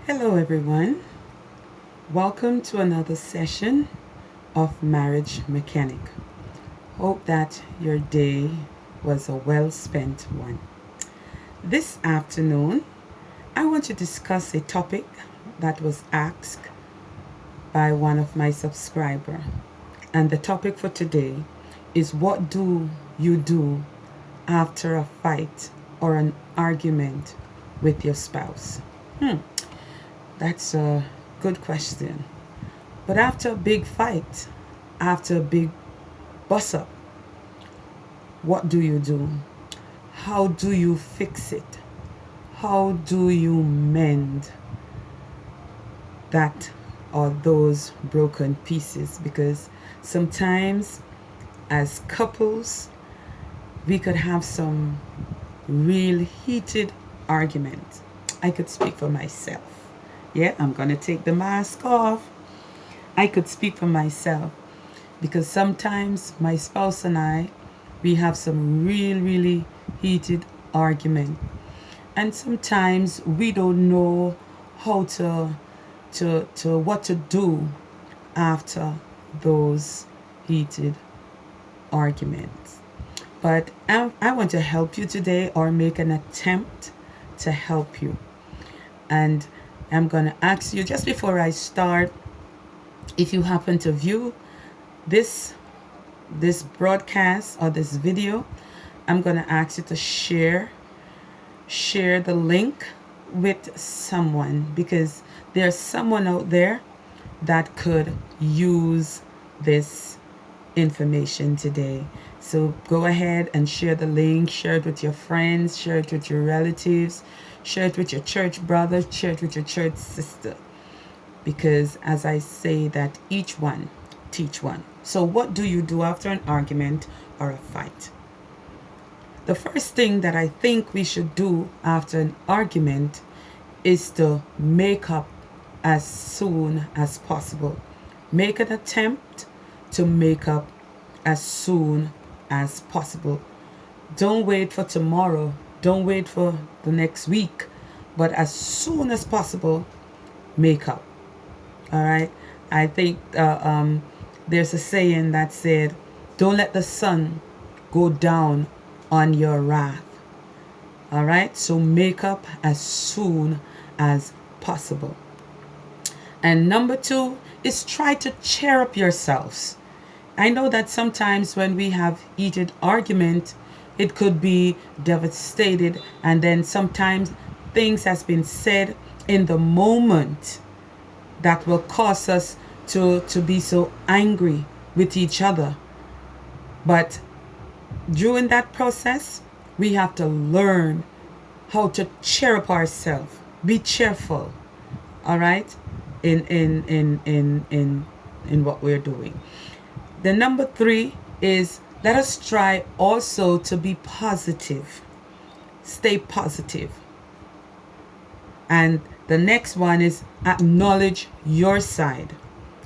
Hello, everyone. Welcome to another session of Marriage Mechanic. Hope that your day was a well spent one. This afternoon, I want to discuss a topic that was asked by one of my subscribers. And the topic for today is what do you do after a fight or an argument with your spouse? That's a good question. But after a big fight, after a big bust up, what do you do? How do you fix it? How do you mend that or those broken pieces? Because sometimes as couples, we could have some real heated arguments. I could speak for myself. Yeah, I'm going to take the mask off. I could speak for myself because sometimes my spouse and I, we have some really heated argument. And sometimes we don't know how to what to do after those heated arguments. But I want to help you today or make an attempt to help you. And I'm going to ask you just before I start, if you happen to view this broadcast or this video, I'm going to ask you to share the link with someone, because there's someone out there that could use this information today. So go ahead and share the link, share it with your friends, share it with your relatives, share it with your church brother, share it with your church sister. Because as I say that each one teach one. So what do you do after an argument or a fight? The first thing that I think we should do after an argument is to make up as soon as possible. Make an attempt to make up as soon as possible. Don't wait for tomorrow. Don't wait for the next week. But as soon as possible, make up. All right? I think there's a saying that said, don't let the sun go down on your wrath. All right? So make up as soon as possible. And number 2 is try to cheer up yourselves. I know that sometimes when we have heated argument, it could be devastated, and then sometimes things has been said in the moment that will cause us to be so angry with each other. But during that process, we have to learn how to cheer up ourselves. Be cheerful, all right, in what we're doing. The number 3 is let us try also to be positive. Stay positive. And the next one is acknowledge your side.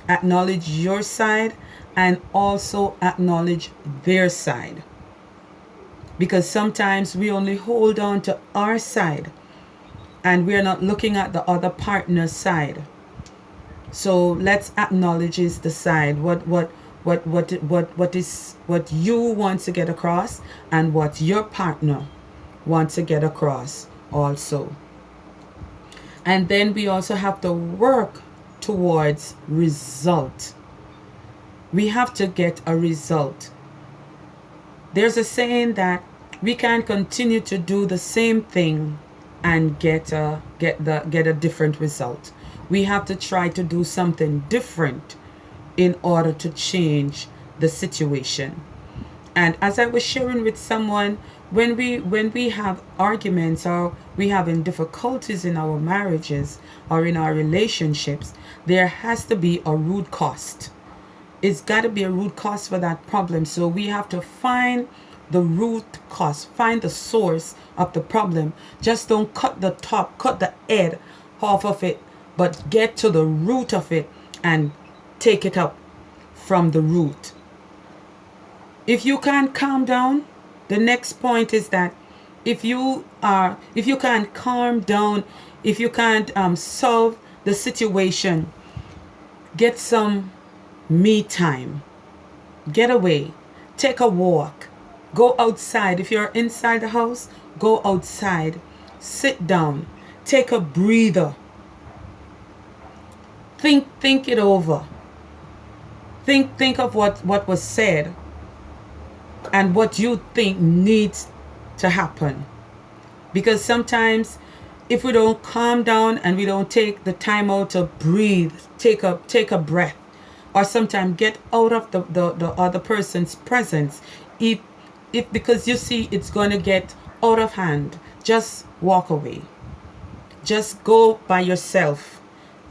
Acknowledge your side and also acknowledge their side. Because sometimes we only hold on to our side and we're not looking at the other partner's side. So let's acknowledge the side. What you want to get across and what your partner wants to get across also. And then we also have to work towards result. We have to get a result. There's a saying that we can't continue to do the same thing and get a different result. We have to try to do something different in order to change the situation. And as I was sharing with someone, when we have arguments or we having difficulties in our marriages or in our relationships, there has to be a root cause. It's got to be a root cause for that problem. So we have to find the root cause, find the source of the problem. Just don't cut the top, cut the head off of it, but get to the root of it and take it up from the root. If you can't calm down, the next point is that if you can't calm down, if you can't solve the situation, get some me time. Get away. Take a walk. Go outside. If you're inside the house, go outside. Sit down. Take a breather. Think it over. Think of what was said and what you think needs to happen. Because sometimes if we don't calm down and we don't take the time out to breathe, take a breath, or sometimes get out of the other person's presence, if because you see it's going to get out of hand, just walk away. Just go by yourself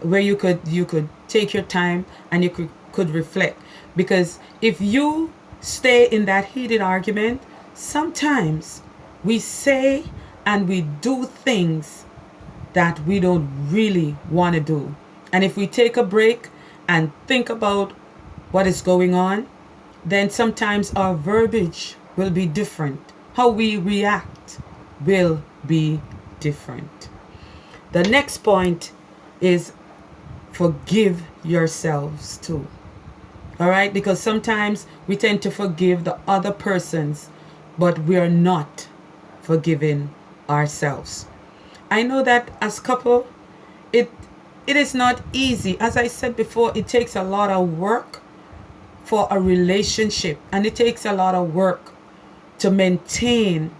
where you could take your time and you could reflect. Because if you stay in that heated argument, sometimes we say and we do things that we don't really want to do. And if we take a break and think about what is going on, then sometimes our verbiage will be different. How we react will be different. The next point is forgive yourselves too. All right? Because sometimes we tend to forgive the other persons, but we are not forgiving ourselves. I know that as couple, it is not easy. As I said before, it takes a lot of work for a relationship, and it takes a lot of work to maintain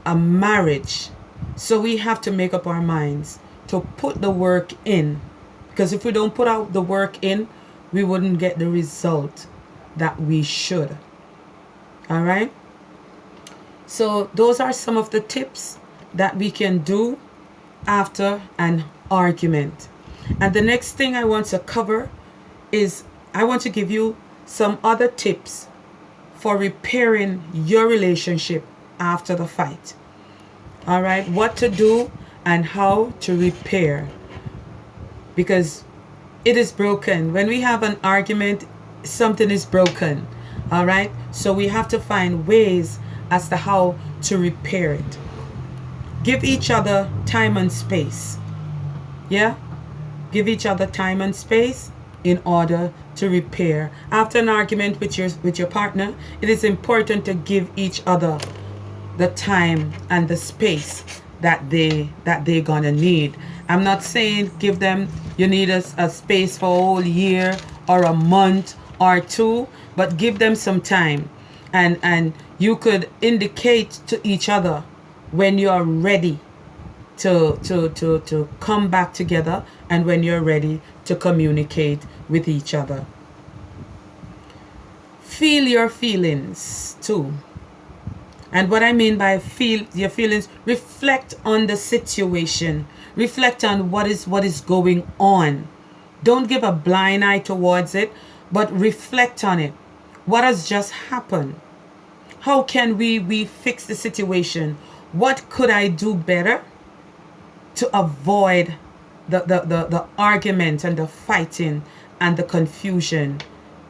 a marriage. So we have to make up our minds to put the work in, because if we don't put out the work in, we wouldn't get the result that we should. All right? So those are some of the tips that we can do after an argument. And the next thing I want to cover is I want to give you some other tips for repairing your relationship after the fight. All right, what to do and how to repair. Because it is broken. When we have an argument, something is broken. All right, so we have to find ways as to how to repair it. Give each other time and space. Yeah? Give each other time and space in order to repair. After an argument with your partner, it is important to give each other the time and the space that they're gonna need. I'm not saying give them, you need a space for a whole year or a month or two, but give them some time. And you could indicate to each other when you're ready to come back together and when you're ready to communicate with each other. Feel your feelings too. And what I mean by feel your feelings, reflect on the situation. Reflect on what is going on. Don't give a blind eye towards it, but reflect on it. What has just happened? How can we fix the situation? What could I do better to avoid the argument and the fighting and the confusion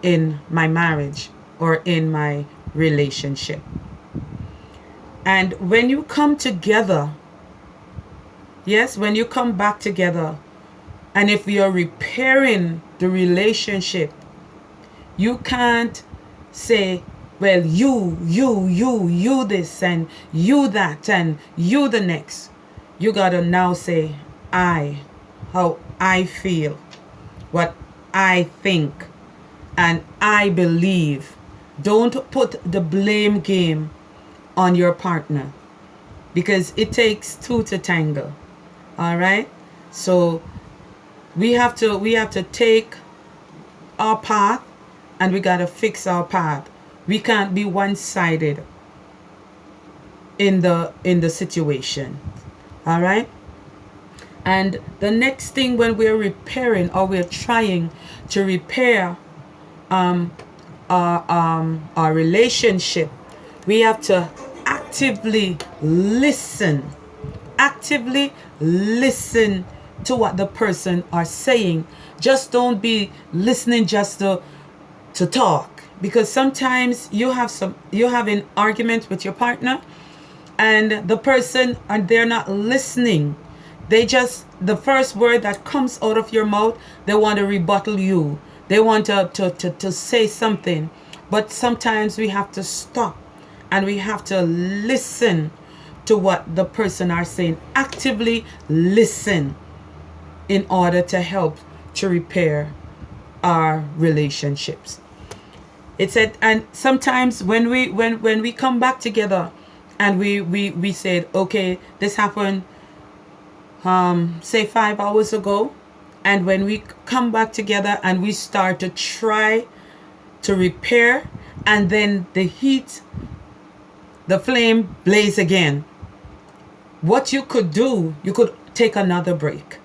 in my marriage or in my relationship? And when you come together, yes, when you come back together, and if you're repairing the relationship, you can't say, well, you this and you that and you the next. You gotta now say, how I feel, what I think, and I believe. Don't put the blame game on your partner, because it takes two to tango. All right? So we have to take our path, and we got to fix our path. We can't be one-sided in the situation. All right? And the next thing, when we're repairing or we're trying to repair our relationship, we have to actively listen to what the person are saying. Just don't be listening just to talk, because sometimes you have an argument with your partner and the person, and they're not listening. They just, the first word that comes out of your mouth, they want to rebuttal you. They want to say something. But sometimes we have to stop and we have to listen to what the person are saying. Actively listen in order to help to repair our relationships. It said, and sometimes when we come back together and we said, okay, this happened say 5 hours ago, and when we come back together and we start to try to repair, and then the heat, the flame blaze again, what you could do, you could take another break.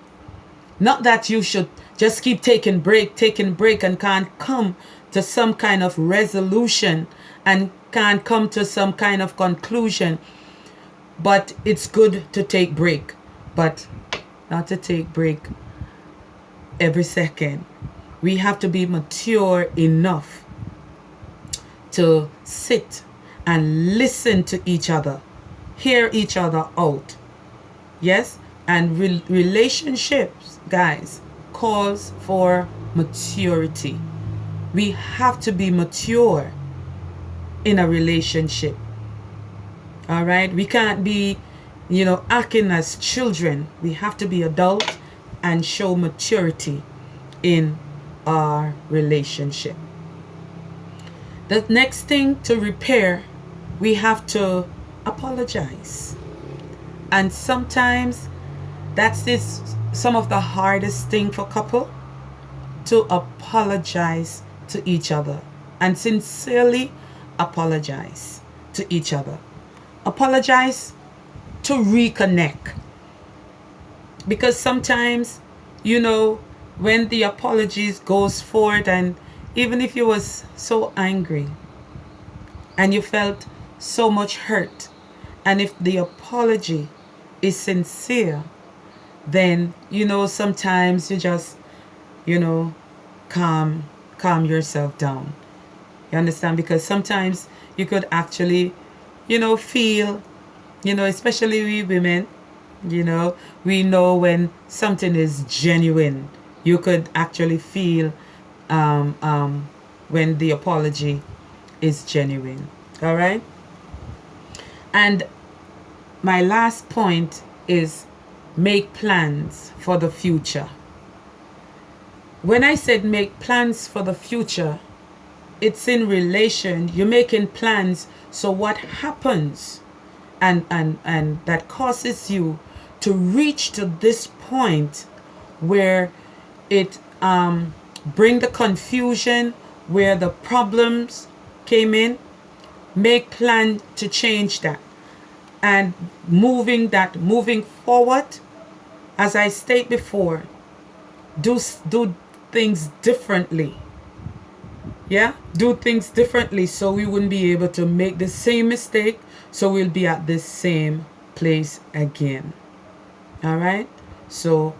Not that you should just keep taking break and can't come to some kind of resolution and can't come to some kind of conclusion. But it's good to take break, but not to take break every second. We have to be mature enough to sit and listen to each other, hear each other out. Yes? And relationships, guys, calls for maturity. We have to be mature in a relationship. All right? We can't be, acting as children. We have to be adult and show maturity in our relationship. The next thing to repair, we have to apologize. And sometimes that's some of the hardest thing for couple, to apologize to each other and sincerely apologize to each other. Apologize to reconnect. Because sometimes, when the apologies goes forward, and even if you was so angry and you felt so much hurt, and if the apology is sincere, then sometimes you just calm yourself down. You understand? Because sometimes you could actually feel, especially we women, we know when something is genuine. You could actually feel when the apology is genuine. All right? And my last point is make plans for the future. When I said make plans for the future, it's in relation, you're making plans, so what happens and that causes you to reach to this point where it bring the confusion, where the problems came in. Make plan to change that. And moving forward, as I state before, do things differently. Yeah, do things differently, so we wouldn't be able to make the same mistake, so we'll be at the same place again. All right? So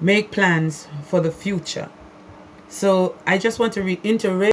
make plans for the future. So I just want to reiterate